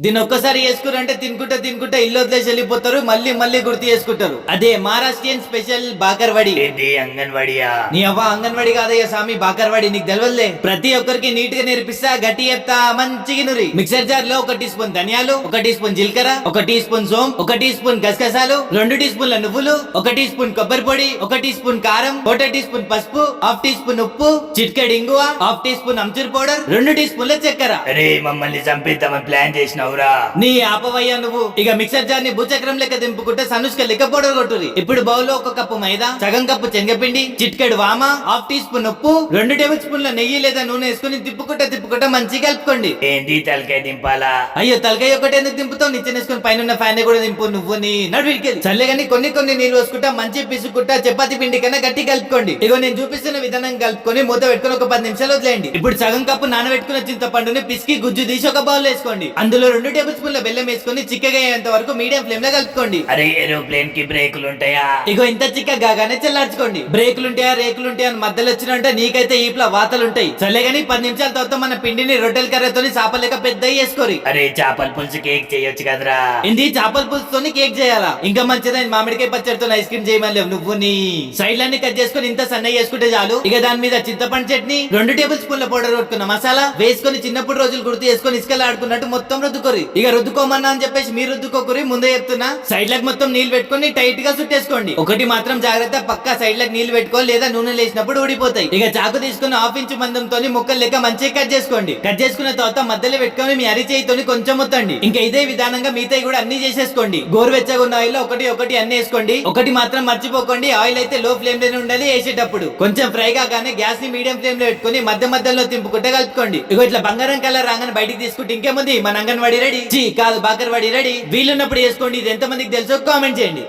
దీని ఒక్కసారి చేసుకురంటే తినుకుంటా తినుకుంటా ఇల్లు వదిలేసి వెళ్ళిపోతారు, మళ్ళీ మళ్ళీ గుర్తు చేసుకుంటారు. అదే మహారాష్ట్రియన్ స్పెషల్ బాకర్వాడి. ఏంటి అంగన్వాడియా? నీ అవ్వ అంగన్వాడి కాదయ్యా స్వామి, బాకర్వాడి. నీకు తెలియదులే. ప్రతి ఒక్కరికి నీట్ గా నేర్పిస్తా, గట్టి చెప్తా, మంచిగా నురి. మిక్సర్ జార్ లో 1 టీ స్పూన్ ధనియాలు, 1 టీ స్పూన్ జీలకర్ర, 1 టీ స్పూన్ సోం, 1 టీ స్పూన్ గసగసాలు, 2 టీ స్పూన్ల నువ్వులు, 1 టీ స్పూన్ కొబ్బరి పొడి, 1 టీ స్పూన్ కారం, 1 టీ స్పూన్ పసుపు, 1/2 టీ స్పూన్ ఉప్పు, చిటికెడు ఇంగువ, 1/2 టీ స్పూన్ అమ్చూర్ పౌడర్, 2 టీ స్పూన్ల చక్కెర. అరే మమ్మల్ని చంపేద్దామని ప్లాన్ చేసినవురా? నీ ఆపవయ్యా నువ్వు. ఇక మిక్సర్ జార్ ని భూచక్రం లెక్క దింపుకుంటే సనుష్క లెక్క పౌడర్ కొట్టురి. ఇప్పుడు బౌల్ లో 1 కప్పు మైదా, సగం కప్పు శనగపిండి, చిటికెడు వామ, 1/2 టీ స్పూన్ ఉప్పు, 2 టేబుల్ స్పూన్ల నెయ్యి లేదా నూనె వేసుకుని తిప్పుకుంటా మంచిగా కలుపుకోండి. ఏంటి తలకాయ దింపాలా? అయ్యో తలకాయ ఒకటి ఎందుకు దింపుతావు? నిచ్చెనేసుకుని పైన ఫ్యాన్ కూడా దింపు. నువ్వు నీ నడువిడికెళ్ళి చల్లే గానీ కొన్ని నీళ్ళు వేసుకుంటా మంచి పిసుకుంటా చపాతి పిండి కన్నా గట్టి కలుపుకోండి. ఇగో నేను చూపిస్తున్న విధానం కలుపుకొని మూత పెట్టుకుని ఒక 10 నిమిషాలు వదిలేయండి. ఇప్పుడు సగం కప్పు నానబెట్టుకున్న చింతపండుని పిసికి గుజ్జు తీసి ఒక బౌల్ వేసుకోండి. అందులో 2 టేబుల్ స్పూన్ల బెల్లం వేసుకుని చిక్కగా అయ్యేంత వరకు మీడియం ఫ్లేమ్ లో కలుపుకోండి. అరే ఏరోప్లేన్ కి బ్రేకులు ఉంటాయా? ఇగో ఇంత చిక్కగానే చల్లార్చుకోండి. బ్రేకులుంటాయా రేకులుంటాయా అని మధ్యలో వచ్చినంటే నీకైతే ఈప్ల వాతలుంటాయి. సరే గానీ 10 నిమిషాల తర్వాత మన పిండిని రొట్టెల కర్రతోని చాపలేక పెద్ద చేసుకోరి. అరే చేపల పులుసు కేక్ చేయొచ్చు కదరా? ఇది చేపల పులుసుతోని కేక్ చేయాలా? ఇంకా మంచిదని మామిడికాయ పచ్చడితో ఐస్ క్రీమ్ చేయమని నువ్వు నీ సైడ్ లన్నీ కట్ చేసుకుని ఇంత సన్నగా చేసుకుంటే చాలు. ఇక దాని మీద చింతపండు చట్నీ, 2 టేబుల్ స్పూన్ల పౌడర్ కొట్టుకున్న మసాలా వేసుకొని చిన్నప్పుడు రోజులు గుర్తు చేసుకుని ఇసుకలు ఆడుకున్నట్టు మొత్తం రుద్దుకోరి. ఇక రుద్దుకోమన్నా అని చెప్పేసి మీరు రుద్దుకోకూరి, ముందే చెప్తున్నా. సైడ్ లకు మొత్తం నీళ్లు పెట్టుకుని టైట్ గా చుట్టేసుకోండి. ఒకటి మాత్రం జాగ్రత్త, పక్కా సైడ్ లకు నీళ్లు పెట్టుకో లేదా నూనె లేసినప్పుడు ఊడిపోతాయి. ఇక చాకు తీసుకుని 1/2 ఇంచు మందంతో ముక్కలు లెక్క మంచిగా కట్ చేసుకోండి. కట్ చేసుకున్న తర్వాత మధ్యలో పెట్టుకొని మీ అరిచేయితోని కొంచెం ముత్తండి. ఇంకా ఇదే విధానంగా మిగతాయి కూడా అన్ని చేసేసుకోండి. గోరువెచ్చగా ఉన్న ఆయిల్ ఒకటి అన్ని వేసుకోండి. ఒకటి మాత్రం మర్చిపోకండి, ఆయిల్ అయితే లో ఫ్లేమ్ లోనే ఉండాలి. వేసేటప్పుడు కొంచెం ఫ్రై కాగానే గ్యాస్ ని మీడియం ఫ్లేమ్ లో పెట్టుకుని మధ్యలో తింపుకుంటే కలుపుకోండి. ఇగో ఇట్లా బంగారం కలర్ రాగానే బయటికి తీసుకుంటే ఇంకేముంది, మన అంగన్వాడి రెడీ. కాదు బాకర్వాడి రెడీ. వీలున్నప్పుడు చేసుకోండి. ఇది ఎంత మందికి తెలుసో కామెంట్ చేయండి.